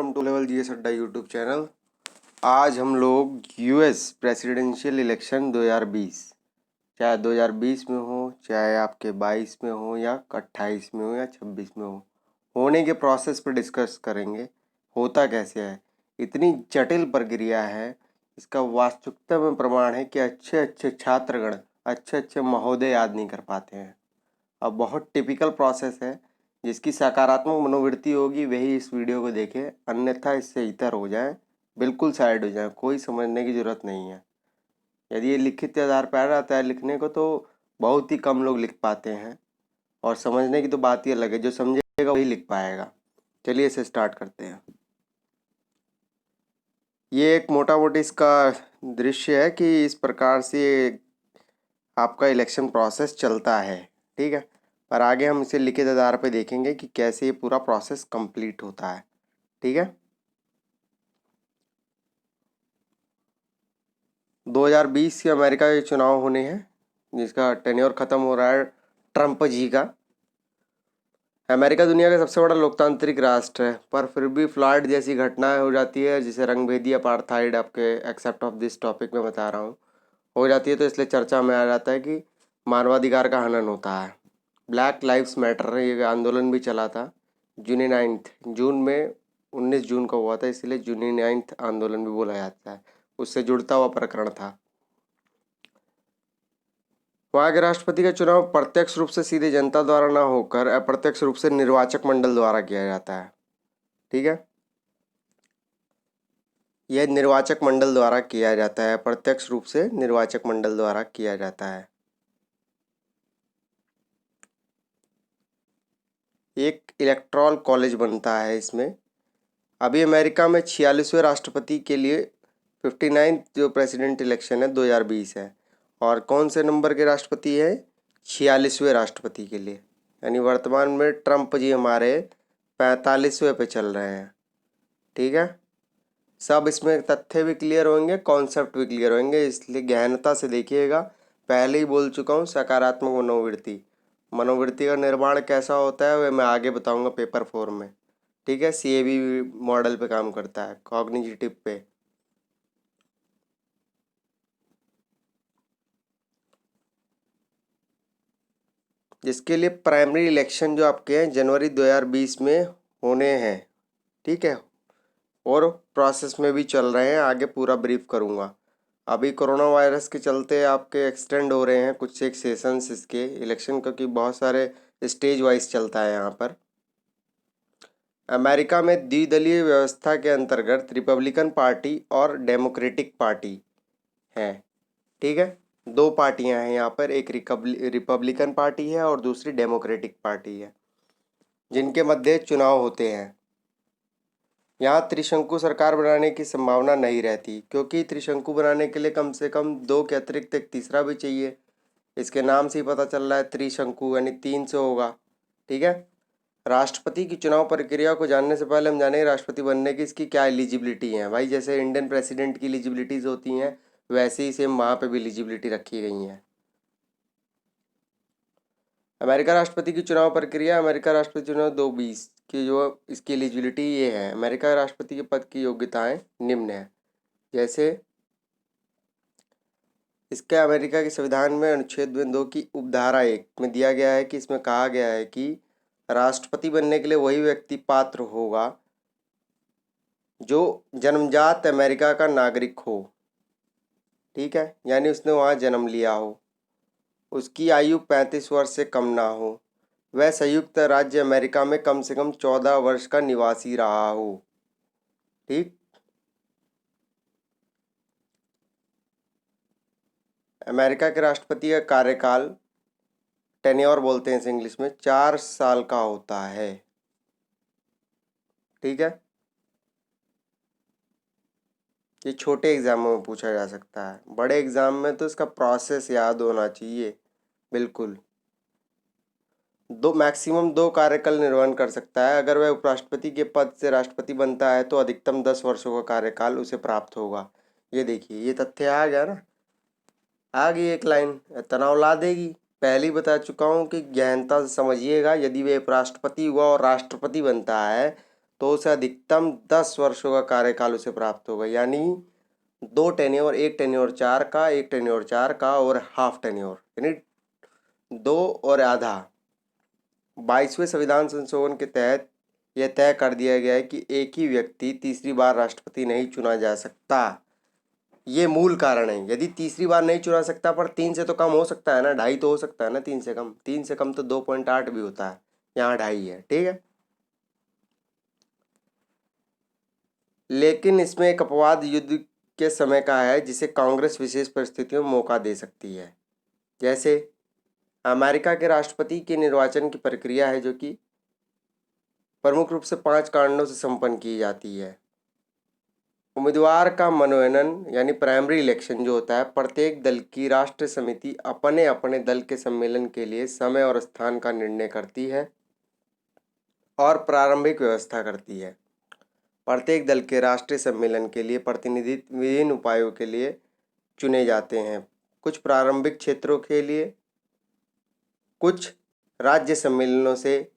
Welcome two level GS अड्डा YouTube channel. आज हम लोग यूएस प्रेसिडेंशियल इलेक्शन 2020, चाहे 2020 में हो, चाहे आपके 22 में हो या 28 में हो या 26 में हो, होने के प्रोसेस पर डिस्कस करेंगे। होता कैसे है, इतनी जटिल प्रक्रिया है, इसका वास्तविकता में प्रमाण है कि अच्छे अच्छे छात्रगण, अच्छे अच्छे महोदय याद नहीं कर पाते हैं। अब बहुत टिपिकल प्रोसेस है, जिसकी सकारात्मक मनोवृत्ति होगी वही इस वीडियो को देखे, अन्यथा इससे इतर हो जाए, बिल्कुल साइड हो जाए, कोई समझने की ज़रूरत नहीं है। यदि ये लिखित आधार पर आता है लिखने को तो बहुत ही कम लोग लिख पाते हैं, और समझने की तो बात ही अलग है, जो समझेगा वही लिख पाएगा। चलिए इसे स्टार्ट करते हैं। ये एक मोटा मोटी इसका दृश्य है कि इस प्रकार से आपका इलेक्शन प्रोसेस चलता है, ठीक है। पर आगे हम इसे लिखित आधार पर देखेंगे कि कैसे ये पूरा प्रोसेस कंप्लीट होता है, ठीक है। 2020 के अमेरिका के चुनाव होने हैं, जिसका टेन्योर ख़त्म हो रहा है ट्रंप जी का। अमेरिका दुनिया का सबसे बड़ा लोकतांत्रिक राष्ट्र है, पर फिर भी फ्लॉयड जैसी घटनाएं हो जाती है, जिसे रंगभेदी अपार्थाइड, आपके एक्सेप्ट ऑफ दिस टॉपिक में बता रहा हूँ, हो जाती है, तो इसलिए चर्चा में आ जाता है कि मानवाधिकार का हनन होता है। ब्लैक लाइव्स मैटर ये आंदोलन भी चला था जून 9 जून में, 19 जून को हुआ था, इसलिए जून 9 आंदोलन भी बोला जाता है। उससे जुड़ता हुआ प्रकरण था। वहाँ के राष्ट्रपति का चुनाव प्रत्यक्ष रूप से सीधे जनता द्वारा ना होकर अप्रत्यक्ष रूप से निर्वाचक मंडल द्वारा किया जाता है, ठीक है। यह निर्वाचक मंडल द्वारा किया जाता है, प्रत्यक्ष रूप से निर्वाचक मंडल द्वारा किया जाता है। एक इलेक्टोरल कॉलेज बनता है इसमें। अभी अमेरिका में 46वें राष्ट्रपति के लिए 59 जो प्रेसिडेंट इलेक्शन है 2020 है, और कौन से नंबर के राष्ट्रपति है, 46वें राष्ट्रपति के लिए। यानी वर्तमान में ट्रंप जी हमारे 45वें पे चल रहे हैं, ठीक है। सब इसमें तथ्य भी क्लियर होंगे, कॉन्सेप्ट भी क्लियर होंगे, इसलिए गहनता से देखिएगा। पहले ही बोल चुका हूँ, सकारात्मक मनोवृत्ति, मनोवृत्ति का निर्माण कैसा होता है वह मैं आगे बताऊंगा पेपर 4 में, ठीक है। CAB मॉडल पे काम करता है, कॉग्निटिव पे। जिसके लिए प्राइमरी इलेक्शन जो आपके हैं जनवरी 2020 में होने हैं, ठीक है, और प्रोसेस में भी चल रहे हैं, आगे पूरा ब्रीफ करूँगा। अभी कोरोना वायरस के चलते आपके एक्सटेंड हो रहे हैं कुछ एक सेशंस इसके इलेक्शन, क्योंकि बहुत सारे स्टेज वाइज चलता है यहाँ पर। अमेरिका में द्विदलीय व्यवस्था के अंतर्गत रिपब्लिकन पार्टी और डेमोक्रेटिक पार्टी है, ठीक है। दो पार्टियां हैं यहाँ पर, एक रिपब्लिकन पार्टी है और दूसरी डेमोक्रेटिक पार्टी है, जिनके मध्य चुनाव होते हैं। यहाँ त्रिशंकु सरकार बनाने की संभावना नहीं रहती, क्योंकि त्रिशंकु बनाने के लिए कम से कम दो के अतिरिक्त एक तीसरा भी चाहिए। इसके नाम से ही पता चल रहा है त्रिशंकु, यानी 3 से होगा, ठीक है। राष्ट्रपति की चुनाव प्रक्रिया को जानने से पहले हम जानेंगे राष्ट्रपति बनने की इसकी क्या एलिजिबिलिटी है। भाई जैसे इंडियन प्रेसिडेंट की एलिजिबिलिटीज़ होती हैं, वैसे ही सेम वहाँ पे भी एलिजिबिलिटी रखी गई हैं। अमेरिका राष्ट्रपति की चुनाव प्रक्रिया, अमेरिका राष्ट्रपति चुनाव 2020 की जो इसकी एलिजिबिलिटी ये है। अमेरिका राष्ट्रपति के पद की योग्यताएं निम्न है, जैसे इसके अमेरिका के संविधान में अनुच्छेद 2 की उपधारा 1 में दिया गया है कि इसमें कहा गया है कि राष्ट्रपति बनने के लिए वही व्यक्ति पात्र होगा जो जन्मजात अमेरिका का नागरिक हो, ठीक है, यानी उसने वहाँ जन्म लिया हो, उसकी आयु 35 वर्ष से कम ना हो, वह संयुक्त राज्य अमेरिका में कम से कम 14 वर्ष का निवासी रहा हो, ठीक। अमेरिका के राष्ट्रपति का कार्यकाल, टेन्योर बोलते हैं इसे इंग्लिश में, 4 साल का होता है, ठीक है। ये छोटे एग्जामों में पूछा जा सकता है, बड़े एग्जाम में तो इसका प्रोसेस याद होना चाहिए, बिल्कुल। मैक्सिमम 2 कार्यकाल निर्वहन कर सकता है। अगर वह उपराष्ट्रपति के पद से राष्ट्रपति बनता है तो अधिकतम 10 वर्षों का कार्यकाल उसे प्राप्त होगा। ये देखिए, ये तथ्य आ गया ना, आ गई एक लाइन, तनाव ला देगी। पहले ही बता चुका हूँ कि गहनता से समझिएगा। यदि वह उपराष्ट्रपति हुआ और राष्ट्रपति बनता है तो उसे अधिकतम 10 वर्षों का कार्यकाल उसे प्राप्त होगा। यानी 2 टेन्योर, एक टेन्योर 4 का, एक टेन्योर 4 का और हाफ टेन्योर, यानी 2 और आधा। 22वें संविधान संशोधन के तहत यह तय कर दिया गया है कि एक ही व्यक्ति तीसरी बार राष्ट्रपति नहीं चुना जा सकता। ये मूल कारण है। यदि तीसरी बार नहीं चुना सकता, पर 3 से तो कम हो सकता है ना, 2.5 तो हो सकता है ना। 3 से कम, 3 से कम तो 2.8 भी होता है, यहाँ 2.5 है, ठीक है। लेकिन इसमें एक अपवाद युद्ध के समय का है, जिसे कांग्रेस विशेष परिस्थितियों में मौका दे सकती है। जैसे अमेरिका के राष्ट्रपति के निर्वाचन की प्रक्रिया है, जो कि प्रमुख रूप से 5 कारणों से संपन्न की जाती है। उम्मीदवार का मनोनयन यानी प्राइमरी इलेक्शन जो होता है, प्रत्येक दल की राष्ट्रीय समिति अपने अपने दल के सम्मेलन के लिए समय और स्थान का निर्णय करती है और प्रारंभिक व्यवस्था करती है। प्रत्येक दल के राष्ट्रीय सम्मेलन के लिए प्रतिनिधि विभिन्न उपायों के लिए चुने जाते हैं, कुछ प्रारंभिक क्षेत्रों के लिए, कुछ राज्य सम्मेलनों से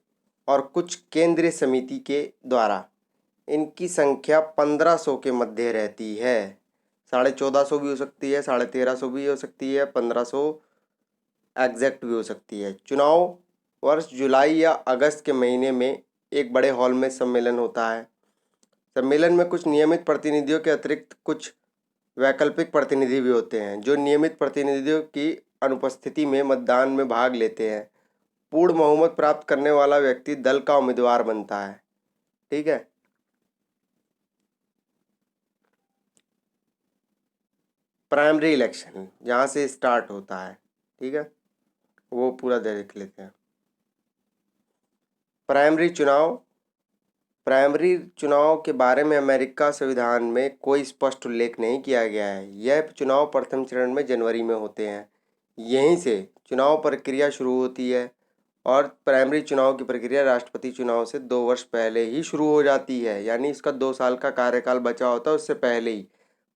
और कुछ केंद्रीय समिति के द्वारा। इनकी संख्या 1500 के मध्य रहती है। 1450 भी हो सकती है, 1350 भी हो सकती है, 1500 एग्जैक्ट भी हो सकती है। चुनाव वर्ष जुलाई या अगस्त के महीने में एक बड़े हॉल में सम्मेलन होता है। सम्मेलन में कुछ नियमित प्रतिनिधियों के अतिरिक्त कुछ वैकल्पिक प्रतिनिधि भी होते हैं, जो नियमित प्रतिनिधियों की अनुपस्थिति में मतदान में भाग लेते हैं। पूर्ण बहुमत प्राप्त करने वाला व्यक्ति दल का उम्मीदवार बनता है, ठीक है। प्राइमरी इलेक्शन जहाँ से स्टार्ट होता है, ठीक है, वो पूरा देख लेते हैं। प्राइमरी चुनाव के बारे में अमेरिका संविधान में कोई स्पष्ट उल्लेख नहीं किया गया है। यह चुनाव प्रथम चरण में जनवरी में होते हैं। यहीं से चुनाव प्रक्रिया शुरू होती है और प्राइमरी चुनाव की प्रक्रिया राष्ट्रपति चुनाव से 2 वर्ष पहले ही शुरू हो जाती है। यानी इसका 2 साल का कार्यकाल बचा होता है, उससे पहले ही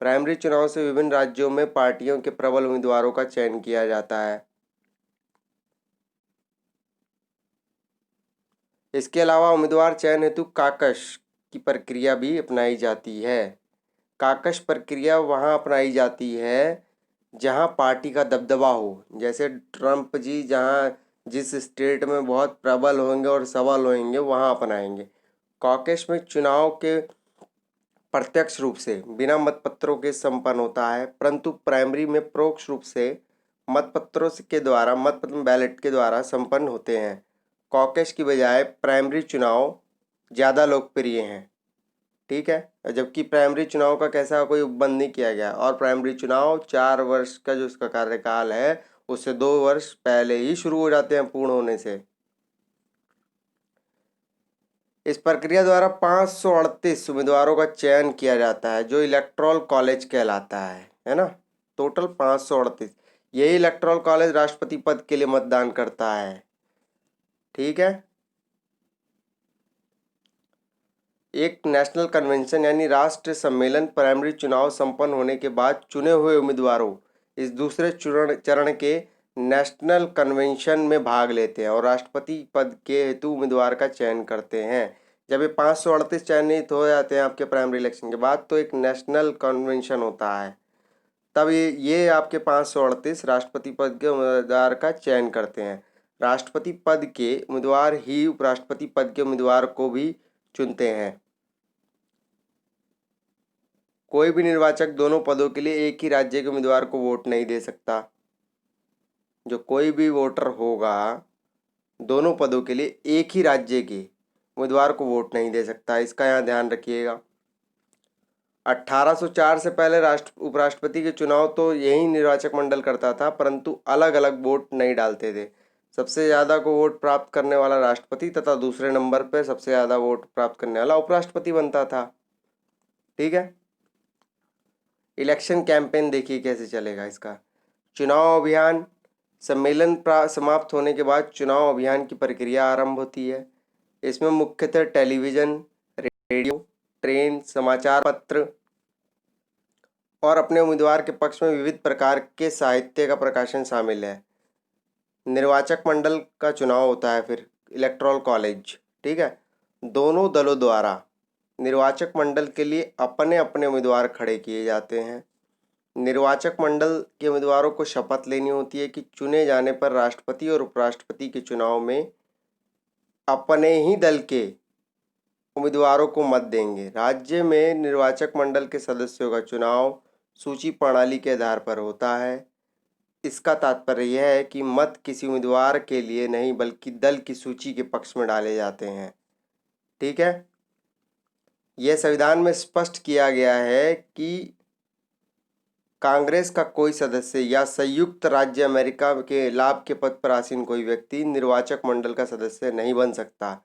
प्राइमरी चुनाव से विभिन्न राज्यों में पार्टियों के प्रबल उम्मीदवारों का चयन किया जाता है। इसके अलावा उम्मीदवार चयन हेतु काकश की प्रक्रिया भी अपनाई जाती है। काकश प्रक्रिया वहाँ अपनाई जाती है जहाँ पार्टी का दबदबा हो। जैसे ट्रम्प जी जहाँ जिस स्टेट में बहुत प्रबल होंगे और सबल होंगे, वहाँ अपनाएंगे। कॉकेश में चुनाव के प्रत्यक्ष रूप से बिना मतपत्रों के संपन्न होता है, परंतु प्राइमरी में परोक्ष रूप से मतपत्रों के द्वारा, मतपत्र बैलेट के द्वारा संपन्न होते हैं। कॉकेश की बजाय प्राइमरी चुनाव ज़्यादा लोकप्रिय हैं, ठीक है। जबकि प्राइमरी चुनाव का कैसा कोई उपबंध नहीं किया गया, और प्राइमरी चुनाव 4 वर्ष का जो उसका कार्यकाल है, उससे 2 वर्ष पहले ही शुरू हो जाते हैं पूर्ण होने से। इस प्रक्रिया द्वारा 538 उम्मीदवारों का चयन किया जाता है, जो इलेक्टोरल कॉलेज कहलाता है ना। टोटल 538। यही इलेक्टोरल कॉलेज राष्ट्रपति पद के लिए मतदान करता है, ठीक है। एक नेशनल कन्वेंशन यानी राष्ट्रीय सम्मेलन प्राइमरी चुनाव संपन्न होने के बाद चुने हुए उम्मीदवारों इस दूसरे चरण के नेशनल कन्वेंशन में भाग लेते हैं और राष्ट्रपति पद के हेतु उम्मीदवार का चयन करते हैं। जब ये 538 चयनित हो जाते हैं आपके प्राइमरी इलेक्शन के बाद, तो एक नेशनल कन्वेंशन होता है। तब ये आपके 538 राष्ट्रपति पद के उम्मीदवार का चयन करते हैं। राष्ट्रपति पद के उम्मीदवार ही उपराष्ट्रपति पद के उम्मीदवार को भी चुनते हैं। कोई भी निर्वाचक दोनों पदों के लिए एक ही राज्य के उम्मीदवार को वोट नहीं दे सकता। जो कोई भी वोटर होगा दोनों पदों के लिए एक ही राज्य के उम्मीदवार को वोट नहीं दे सकता, इसका यहाँ ध्यान रखिएगा। 1804 से पहले उपराष्ट्रपति के चुनाव तो यही निर्वाचक मंडल करता था, परंतु अलग अलग वोट नहीं डालते थे। सबसे ज़्यादा को वोट प्राप्त करने वाला राष्ट्रपति तथा दूसरे नंबर पर सबसे ज़्यादा वोट प्राप्त करने वाला उपराष्ट्रपति बनता था, ठीक है। इलेक्शन कैंपेन देखिए कैसे चलेगा इसका। चुनाव अभियान सम्मेलन समाप्त होने के बाद चुनाव अभियान की प्रक्रिया आरंभ होती है। इसमें मुख्यतः टेलीविज़न, रेडियो, ट्रेन, समाचार पत्र और अपने उम्मीदवार के पक्ष में विविध प्रकार के साहित्य का प्रकाशन शामिल है। निर्वाचक मंडल का चुनाव होता है, फिर इलेक्टोरल कॉलेज, ठीक है। दोनों दलों द्वारा निर्वाचक मंडल के लिए अपने अपने उम्मीदवार खड़े किए जाते हैं। निर्वाचक मंडल के उम्मीदवारों को शपथ लेनी होती है कि चुने जाने पर राष्ट्रपति और उपराष्ट्रपति के चुनाव में अपने ही दल के उम्मीदवारों को मत देंगे। राज्य में निर्वाचक मंडल के सदस्यों का चुनाव सूची प्रणाली के आधार पर होता है। इसका तात्पर्य यह है कि मत किसी उम्मीदवार के लिए नहीं बल्कि दल की सूची के पक्ष में डाले जाते हैं। ठीक है, यह संविधान में स्पष्ट किया गया है कि कांग्रेस का कोई सदस्य या संयुक्त राज्य अमेरिका के लाभ के पद पर आसीन कोई व्यक्ति निर्वाचक मंडल का सदस्य नहीं बन सकता।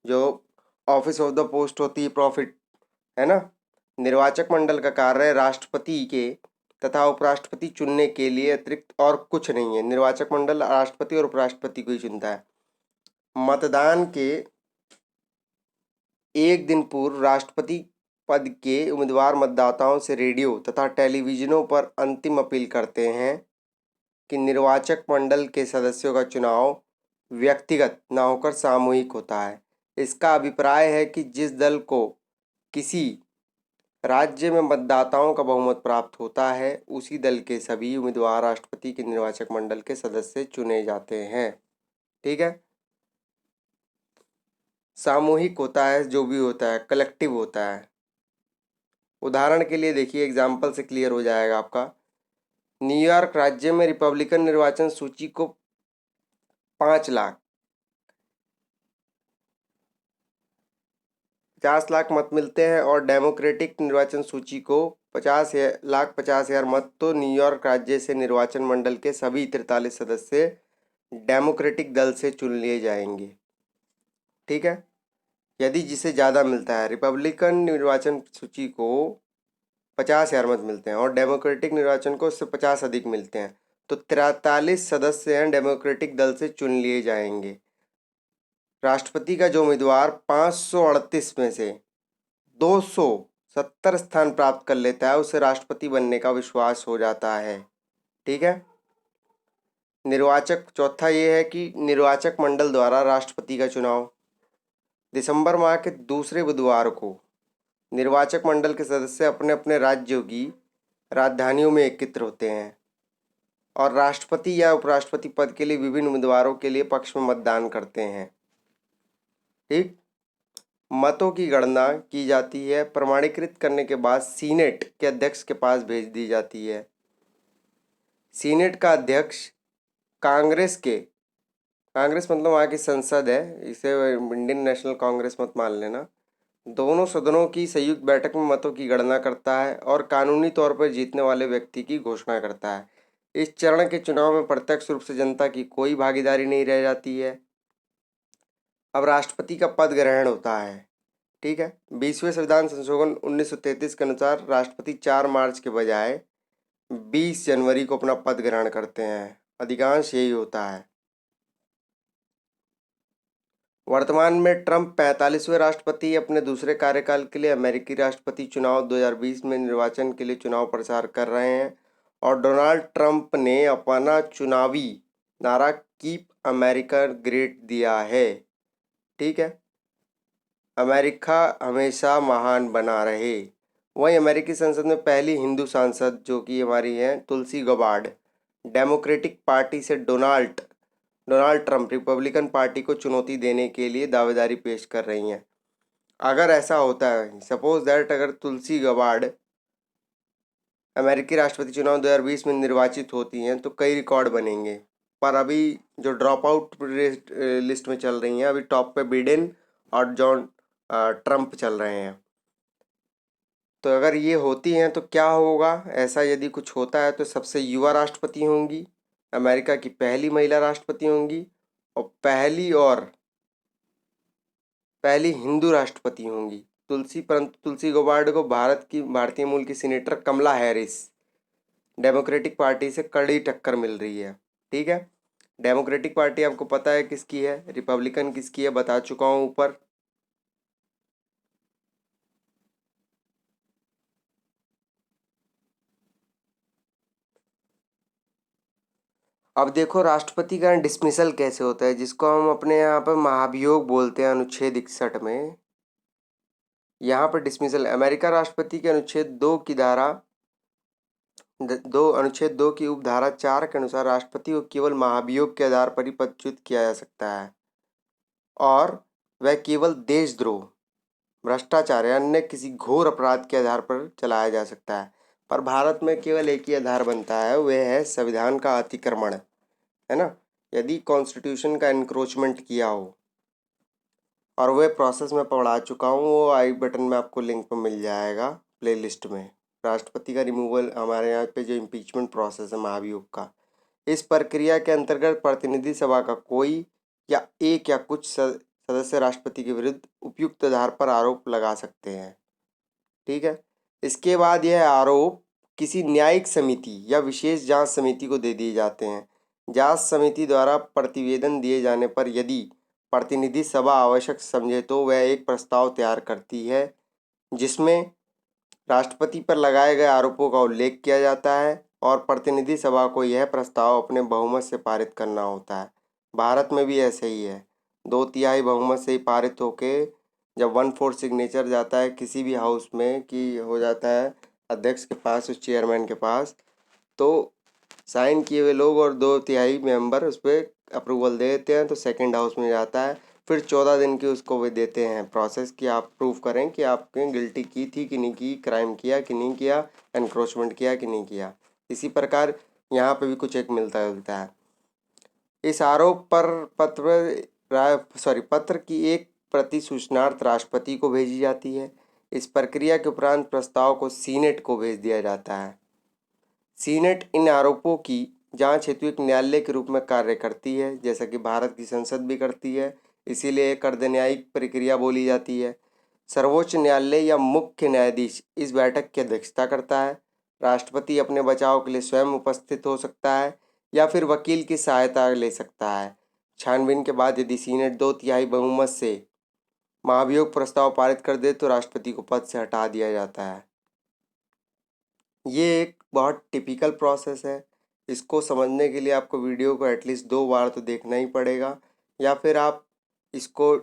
जो ऑफिस ऑफ द पोस्ट होती है प्रॉफिट, है ना। निर्वाचक मंडल का कार्य राष्ट्रपति के तथा उपराष्ट्रपति चुनने के लिए अतिरिक्त और कुछ नहीं है। निर्वाचक मंडल राष्ट्रपति और उपराष्ट्रपति को ही चुनता है। मतदान के एक दिन पूर्व राष्ट्रपति पद के उम्मीदवार मतदाताओं से रेडियो तथा टेलीविजनों पर अंतिम अपील करते हैं कि निर्वाचक मंडल के सदस्यों का चुनाव व्यक्तिगत न होकर सामूहिक होता है। इसका अभिप्राय है कि जिस दल को किसी राज्य में मतदाताओं का बहुमत प्राप्त होता है उसी दल के सभी उम्मीदवार राष्ट्रपति के निर्वाचक मंडल के सदस्य चुने जाते हैं। ठीक है, सामूहिक होता है, जो भी होता है कलेक्टिव होता है। उदाहरण के लिए देखिए, एग्जाम्पल से क्लियर हो जाएगा आपका। न्यूयॉर्क राज्य में रिपब्लिकन निर्वाचन सूची को 5,50,000 मत मिलते हैं और डेमोक्रेटिक निर्वाचन सूची को 50,50,000 मत। तो न्यूयॉर्क राज्य से निर्वाचन मंडल के सभी 43 सदस्य डेमोक्रेटिक दल से चुन लिए जाएंगे। ठीक है, यदि जिसे ज़्यादा मिलता है, रिपब्लिकन निर्वाचन सूची को 50,000 मत मिलते हैं और डेमोक्रेटिक निर्वाचन को उससे 50 अधिक मिलते हैं, तो 43 सदस्य हैं डेमोक्रेटिक दल से चुन लिए जाएंगे। राष्ट्रपति का जो उम्मीदवार 538 में से 270 स्थान प्राप्त कर लेता है उसे राष्ट्रपति बनने का विश्वास हो जाता है। ठीक है, निर्वाचक चौथा ये है कि निर्वाचक मंडल द्वारा राष्ट्रपति का चुनाव। दिसंबर माह के दूसरे बुधवार को निर्वाचक मंडल के सदस्य अपने अपने राज्यों की राजधानियों में एकत्र होते हैं और राष्ट्रपति या उपराष्ट्रपति पद के लिए विभिन्न उम्मीदवारों के लिए पक्ष में मतदान करते हैं। ठीक, मतों की गणना की जाती है, प्रमाणीकृत करने के बाद सीनेट के अध्यक्ष के पास भेज दी जाती है। सीनेट का अध्यक्ष कांग्रेस मतलब वहाँ की संसद है, इसे इंडियन नेशनल कांग्रेस मत मान लेना, दोनों सदनों की संयुक्त बैठक में मतों की गणना करता है और कानूनी तौर पर जीतने वाले व्यक्ति की घोषणा करता है। इस चरण के चुनाव में प्रत्यक्ष रूप से जनता की कोई भागीदारी नहीं रह जाती है। अब राष्ट्रपति का पद ग्रहण होता है। ठीक है, 20वें संविधान संशोधन 1933 के अनुसार राष्ट्रपति 4 मार्च के बजाय 20 जनवरी को अपना पद ग्रहण करते हैं। अधिकांश यही होता है। वर्तमान में ट्रंप 45वें राष्ट्रपति अपने दूसरे कार्यकाल के लिए अमेरिकी राष्ट्रपति चुनाव 2020 में निर्वाचन के लिए चुनाव प्रचार कर रहे हैं और डोनाल्ड ट्रंप ने अपना चुनावी नारा कीप अमेरिका ग्रेट दिया है। ठीक है, अमेरिका हमेशा महान बना रहे। वहीं अमेरिकी संसद में पहली हिंदू सांसद जो कि हमारी हैं तुलसी गबार्ड, डेमोक्रेटिक पार्टी से डोनाल्ड ट्रंप रिपब्लिकन पार्टी को चुनौती देने के लिए दावेदारी पेश कर रही हैं। अगर ऐसा होता है, सपोज दैट अगर तुलसी गबार्ड अमेरिकी राष्ट्रपति चुनाव 2020 में निर्वाचित होती हैं तो कई रिकॉर्ड बनेंगे, पर अभी जो ड्रॉप आउट लिस्ट में चल रही हैं, अभी टॉप पे बिडेन और जॉन ट्रंप चल रहे हैं। तो अगर ये होती हैं तो क्या होगा, ऐसा यदि कुछ होता है तो सबसे युवा राष्ट्रपति होंगी, अमेरिका की पहली महिला राष्ट्रपति होंगी और पहली हिंदू राष्ट्रपति होंगी परंतु तुलसी गबार्ड को भारतीय मूल की सीनेटर कमला हैरिस डेमोक्रेटिक पार्टी से कड़ी टक्कर मिल रही है। ठीक है, डेमोक्रेटिक पार्टी आपको पता है किसकी है, रिपब्लिकन किसकी है, बता चुका हूँ ऊपर। अब देखो राष्ट्रपति का डिसमिसल कैसे होता है, जिसको हम अपने यहाँ पर महाभियोग बोलते हैं अनुच्छेद 61 में। यहाँ पर डिसमिसल, अमेरिका राष्ट्रपति के अनुच्छेद 2 की उपधारा 4 के अनुसार राष्ट्रपति को केवल महाभियोग के आधार पर ही पदच्युत किया जा सकता है और वह केवल देशद्रोह, भ्रष्टाचार या अन्य किसी घोर अपराध के आधार पर चलाया जा सकता है। पर भारत में केवल एक ही आधार बनता है, वह है संविधान का अतिक्रमण, है ना। यदि कॉन्स्टिट्यूशन का एनक्रोचमेंट किया हो, और वह प्रोसेस में पढ़ा चुका हूँ, वो आई बटन में आपको लिंक पर मिल जाएगा प्लेलिस्ट में। राष्ट्रपति का रिमूवल, हमारे यहाँ पे जो इम्पीचमेंट प्रोसेस है महाभियोग का, इस प्रक्रिया के अंतर्गत प्रतिनिधि सभा का कोई या एक या कुछ सदस्य राष्ट्रपति के विरुद्ध उपयुक्त आधार पर आरोप लगा सकते हैं। ठीक है। इसके बाद यह आरोप किसी न्यायिक समिति या विशेष जांच समिति को दे दिए जाते हैं। जांच समिति द्वारा प्रतिवेदन दिए जाने पर यदि प्रतिनिधि सभा आवश्यक समझे तो वह एक प्रस्ताव तैयार करती है जिसमें राष्ट्रपति पर लगाए गए आरोपों का उल्लेख किया जाता है और प्रतिनिधि सभा को यह प्रस्ताव अपने बहुमत से पारित करना होता है। भारत में भी ऐसे ही है, 2/3 बहुमत से ही पारित होके जब 1/4 सिग्नेचर जाता है किसी भी हाउस में कि हो जाता है अध्यक्ष के पास, उस चेयरमैन के पास, तो साइन किए हुए लोग और 2/3 मेंबर उस पर अप्रूवल दे देते हैं, तो सेकंड हाउस में जाता है। फिर 14 दिन की उसको वे देते हैं प्रोसेस कि आप प्रूव करें कि आपने गिल्टी की थी कि नहीं की, क्राइम किया कि नहीं किया, एनक्रोचमेंट किया कि नहीं किया। इसी प्रकार यहाँ पे भी कुछ एक मिलता जुलता है। इस आरोप पर पत्र की एक प्रति सूचनार्थ राष्ट्रपति को भेजी जाती है। इस प्रक्रिया के उपरांत प्रस्ताव को सीनेट को भेज दिया जाता है। सीनेट इन आरोपों की जांच हेतु एक न्यायालय के रूप में कार्य करती है, जैसा कि भारत की संसद भी करती है, इसीलिए एक अर्धन्यायिक प्रक्रिया बोली जाती है। सर्वोच्च न्यायालय या मुख्य न्यायाधीश इस बैठक की अध्यक्षता करता है। राष्ट्रपति अपने बचाव के लिए स्वयं उपस्थित हो सकता है या फिर वकील की सहायता ले सकता है। छानबीन के बाद यदि सीनेट 2/3 बहुमत से महाभियोग प्रस्ताव पारित कर दे तो राष्ट्रपति को पद से हटा दिया जाता है। ये एक बहुत टिपिकल प्रोसेस है। इसको समझने के लिए आपको वीडियो को एटलीस्ट 2 बार तो देखना ही पड़ेगा, या फिर आप इसको,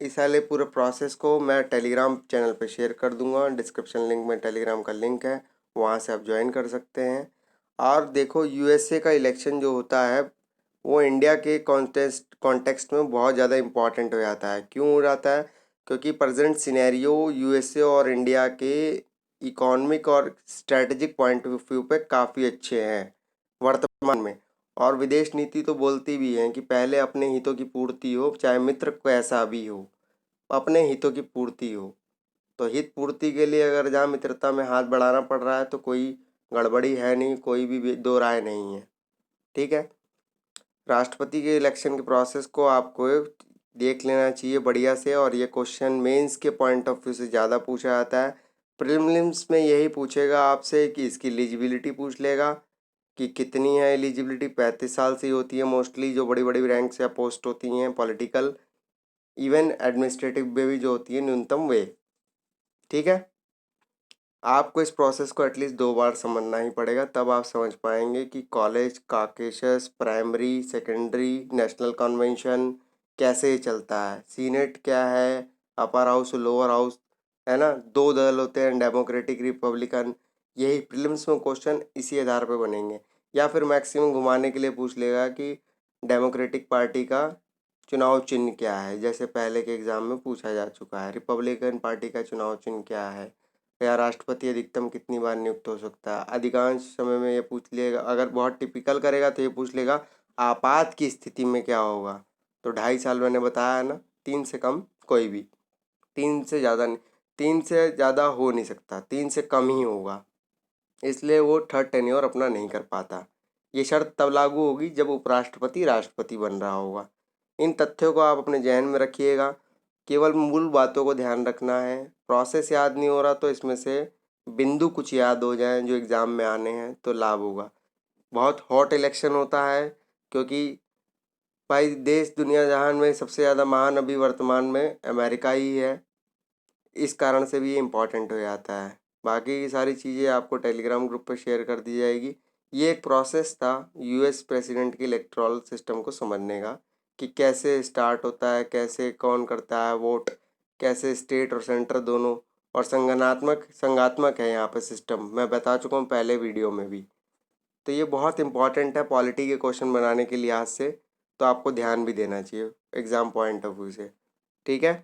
इस वाले पूरे प्रोसेस को मैं टेलीग्राम चैनल पे शेयर कर दूंगा। डिस्क्रिप्शन लिंक में टेलीग्राम का लिंक है, वहाँ से आप ज्वाइन कर सकते हैं। और देखो, यूएसए का इलेक्शन जो होता है वो इंडिया के कॉन्टेक्स्ट में बहुत ज़्यादा इम्पॉर्टेंट हो जाता है। क्यों हो जाता है? क्योंकि प्रेजेंट सिनेरियो यूएसए और इंडिया के इकोनॉमिक और स्ट्रेटजिक पॉइंट ऑफ व्यू पे काफ़ी अच्छे हैं वर्तमान में। और विदेश नीति तो बोलती भी है कि पहले अपने हितों की पूर्ति हो, चाहे मित्र कैसा भी हो, अपने हितों की पूर्ति हो। तो हित पूर्ति के लिए अगर जहाँ मित्रता में हाथ बढ़ाना पड़ रहा है तो कोई गड़बड़ी है नहीं, कोई भी दो राय नहीं है। ठीक है। राष्ट्रपति के इलेक्शन के प्रोसेस को आपको देख लेना चाहिए बढ़िया से, और ये क्वेश्चन मेंस के पॉइंट ऑफ व्यू से ज़्यादा पूछा जाता है। प्रीलिम्स में यही पूछेगा आपसे कि इसकी एलिजिबिलिटी पूछ लेगा कि कितनी है एलिजिबिलिटी। 35 साल से ही होती है मोस्टली, जो बड़ी बड़ी रैंक्स या पोस्ट होती हैं पॉलिटिकल, इवन एडमिनिस्ट्रेटिव में भी जो होती है न्यूनतम वे। ठीक है। आपको इस प्रोसेस को एटलीस्ट 2 बार समझना ही पड़ेगा, तब आप समझ पाएंगे कि college, Caucasus, primary, secondary, national convention कैसे चलता है, सीनेट क्या है, अपर हाउस, लोअर हाउस, है ना। 2 दल होते हैं, डेमोक्रेटिक, रिपब्लिकन। यही प्रीलिम्स में क्वेश्चन इसी आधार पर बनेंगे। या फिर मैक्सिमम घुमाने के लिए पूछ लेगा कि डेमोक्रेटिक पार्टी का चुनाव चिन्ह क्या है, जैसे पहले के एग्ज़ाम में पूछा जा चुका है। रिपब्लिकन पार्टी का चुनाव चिन्ह क्या है, या राष्ट्रपति अधिकतम कितनी बार नियुक्त हो सकता है। अधिकांश समय में ये पूछ लेगा। अगर बहुत टिपिकल करेगा तो ये पूछ लेगा आपात की स्थिति में क्या होगा। तो 2.5 साल मैंने बताया है ना, 3 से कम कोई भी, 3 से ज़्यादा नहीं, 3 से ज़्यादा हो नहीं सकता, 3 से कम ही होगा, इसलिए वो थर्ड टेन्योर अपना नहीं कर पाता। ये शर्त तब लागू होगी जब उपराष्ट्रपति राष्ट्रपति बन रहा होगा। इन तथ्यों को आप अपने ज़हन में रखिएगा, केवल मूल बातों को ध्यान रखना है। प्रोसेस याद नहीं हो रहा तो इसमें से बिंदु कुछ याद हो जाएं जो एग्ज़ाम में आने हैं तो लाभ होगा। बहुत हॉट इलेक्शन होता है, क्योंकि भाई देश दुनिया जहान में सबसे ज़्यादा महान अभी वर्तमान में अमेरिका ही है, इस कारण से भी ये इम्पॉर्टेंट हो जाता है। बाकी की सारी चीज़ें आपको टेलीग्राम ग्रुप पर शेयर कर दी जाएगी। ये एक प्रोसेस था यूएस प्रेसिडेंट के इलेक्टोरल सिस्टम को समझने का, कि कैसे स्टार्ट होता है, कैसे कौन करता है वोट, कैसे स्टेट और सेंटर दोनों और संगात्मक है यहाँ पे सिस्टम, मैं बता चुका हूँ पहले वीडियो में भी। तो ये बहुत इंपॉर्टेंट है पॉलिटी के क्वेश्चन बनाने के लिहाज से, तो आपको ध्यान भी देना चाहिए एग्ज़ाम पॉइंट ऑफ व्यू से। ठीक है।